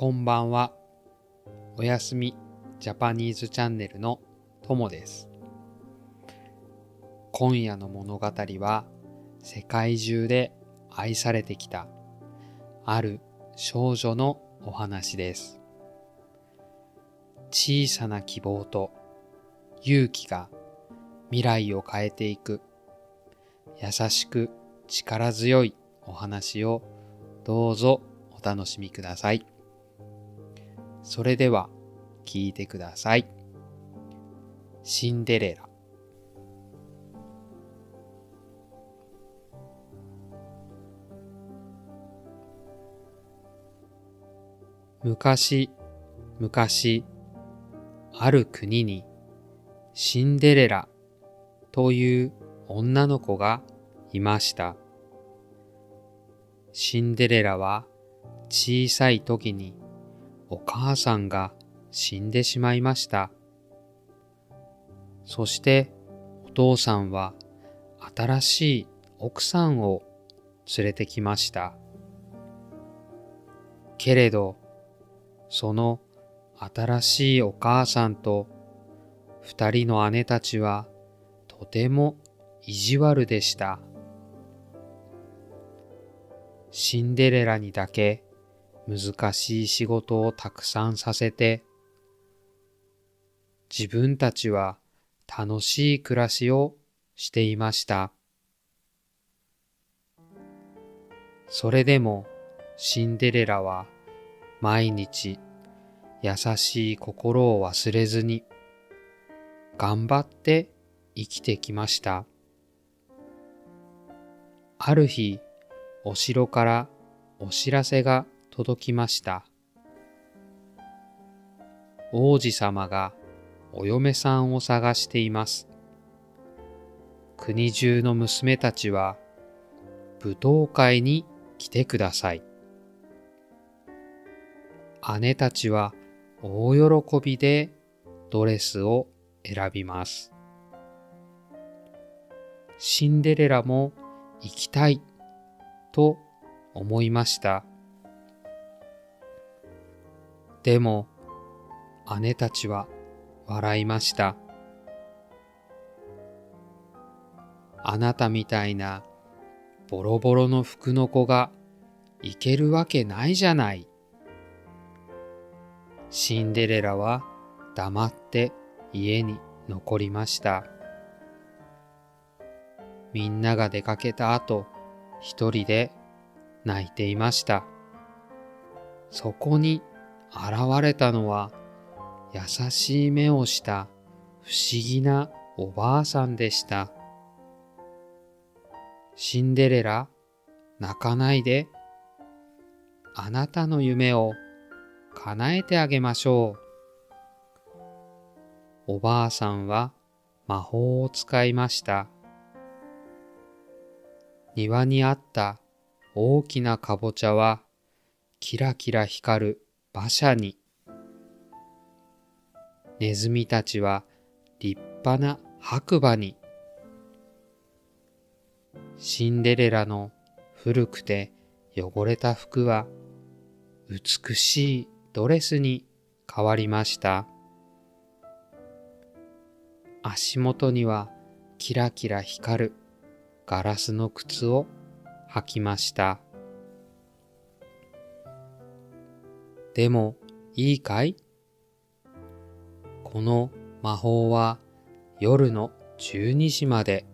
こんばんは。おやすみジャパニーズチャンネルのともです。今夜の物語は世界中で愛されてきたある少女のお話です。小さな希望と勇気が未来を変えていく優しく力強いお話をどうぞお楽しみください。それでは聞いてください。シンデレラ。昔々ある国にシンデレラという女の子がいました。シンデレラは小さい時にお母さんが死んでしまいました。そしてお父さんは新しい奥さんを連れてきました。けれどその新しいお母さんと二人の姉たちはとても意地悪でした。シンデレラにだけ難しい仕事をたくさんさせて、自分たちは楽しい暮らしをしていました。それでもシンデレラは毎日優しい心を忘れずに頑張って生きてきました。ある日、お城からお知らせが届きました。王子様がお嫁さんを探しています。国中の娘たちは舞踏会に来てください。姉たちは大喜びでドレスを選びます。シンデレラも行きたいと思いました。でも姉たちは笑いました。あなたみたいなボロボロの服の子が行けるわけないじゃない。シンデレラは黙って家に残りました。みんなが出かけた後、一人で泣いていました。そこに現れたのは優しい目をした不思議なおばあさんでした。シンデレラ、泣かないで。あなたの夢を叶えてあげましょう。おばあさんは魔法を使いました。庭にあった大きなかぼちゃはキラキラ光る馬車に、ネズミたちは立派な白馬に、シンデレラの古くて汚れた服は美しいドレスに変わりました。足元にはキラキラ光るガラスの靴を履きました。でもいいかい？この魔法は夜の12時まで。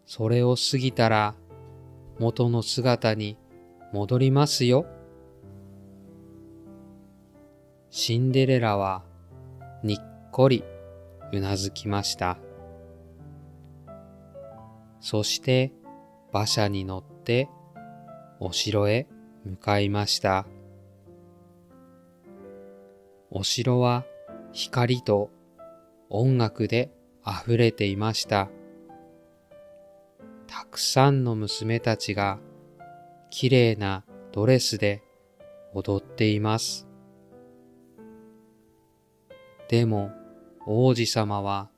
それを過ぎたら元の姿に戻りますよ。シンデレラはにっこりうなずきました。そして馬車に乗ってお城へ向かいました。お城は光と音楽であふれていました。たくさんの娘たちがきれいなドレスで踊っています。でも王子様は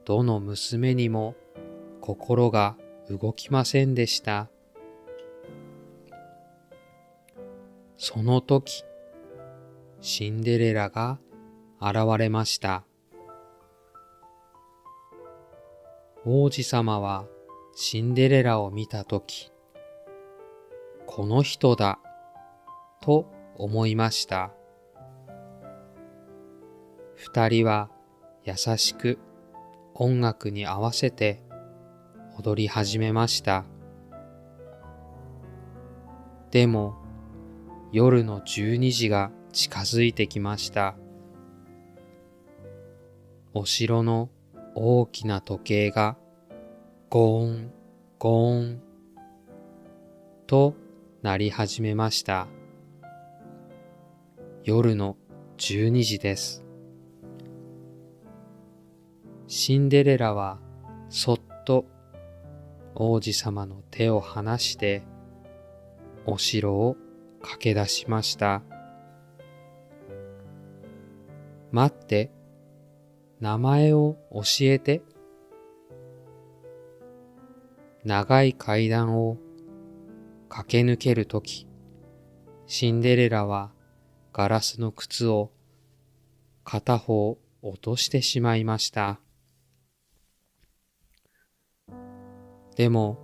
どの娘にも心が動きませんでした。その時、シンデレラが現れました。王子様はシンデレラを見たとき、この人だと思いました。二人は優しく音楽に合わせて踊り始めました。でも夜の12時が近づいてきました。お城の大きな時計がゴーンゴーンと鳴り始めました。夜の12時です。シンデレラはそっと王子様の手を離してお城を駆け出しました。待って、名前を教えて。長い階段を駆け抜けるとき、シンデレラはガラスの靴を片方落としてしまいました。でも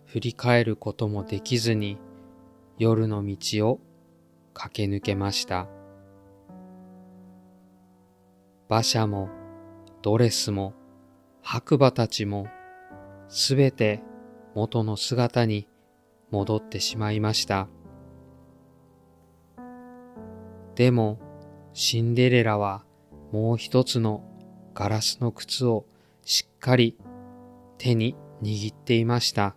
振り返ることもできずに夜の道を駆け抜けました。馬車もドレスも白馬たちもすべて元の姿に戻ってしまいました。でもシンデレラはもう一つのガラスの靴をしっかり手に握っていました。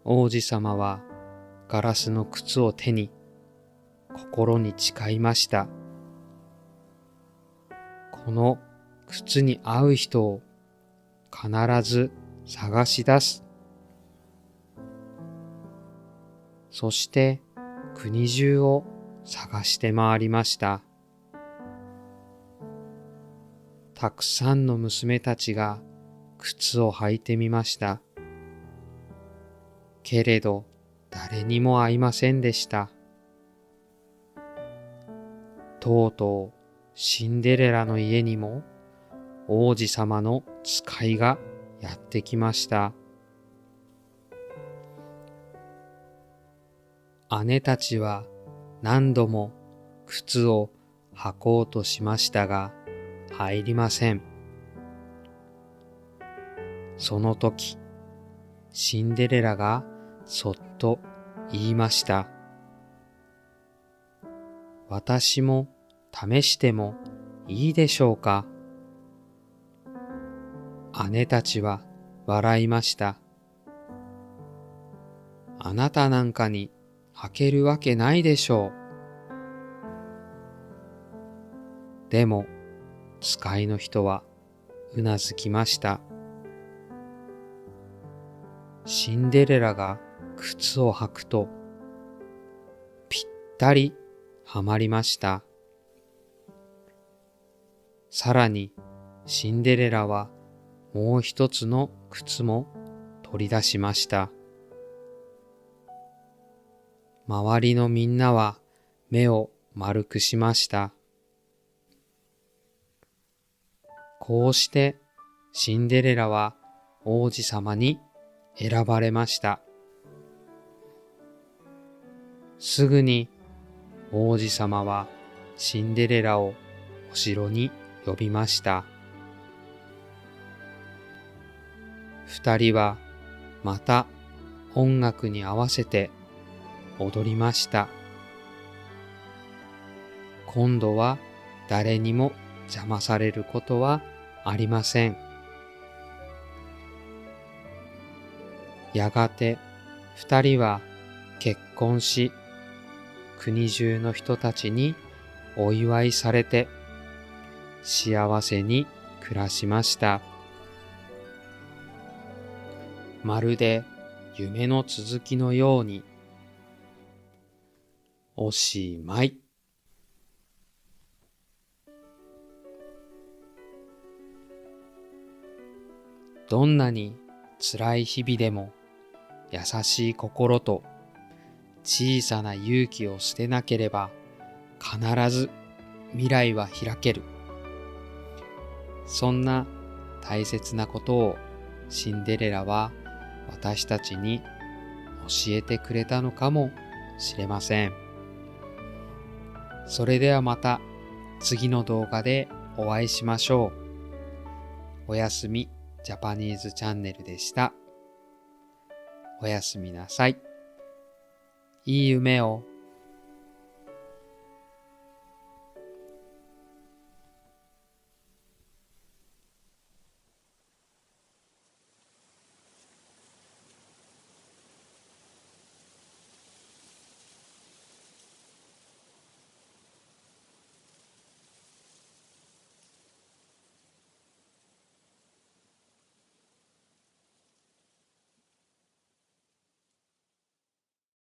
王子様はガラスの靴を手に心に誓いました。この靴に合う人を必ず探し出す。そして国中を探して回りました。たくさんの娘たちが靴を履いてみました。けれど誰にも合いませんでした。とうとうシンデレラの家にも王子様の使いがやってきました。姉たちは何度も靴を履こうとしましたが入りません。その時、シンデレラがそっと言いました。私も試してもいいでしょうか。姉たちは笑いました。あなたなんかに履けるわけないでしょう。でも使いの人はうなずきました。シンデレラが靴を履くとぴったりはまりました。さらにシンデレラはもう一つの靴も取り出しました。周りのみんなは目を丸くしました。こうしてシンデレラは王子様に選ばれました。すぐに王子様はシンデレラをお城に呼びました。二人はまた音楽に合わせて踊りました。今度は誰にも邪魔されることはありません。やがて二人は結婚し、国中の人たちにお祝いされて幸せに暮らしました。まるで夢の続きのように。おしまい。どんなに辛い日々でも優しい心と小さな勇気を捨てなければ、必ず未来は開ける。そんな大切なことをシンデレラは私たちに教えてくれたのかもしれません。それではまた次の動画でお会いしましょう。おやすみジャパニーズチャンネルでした。おやすみなさい。いい夢を。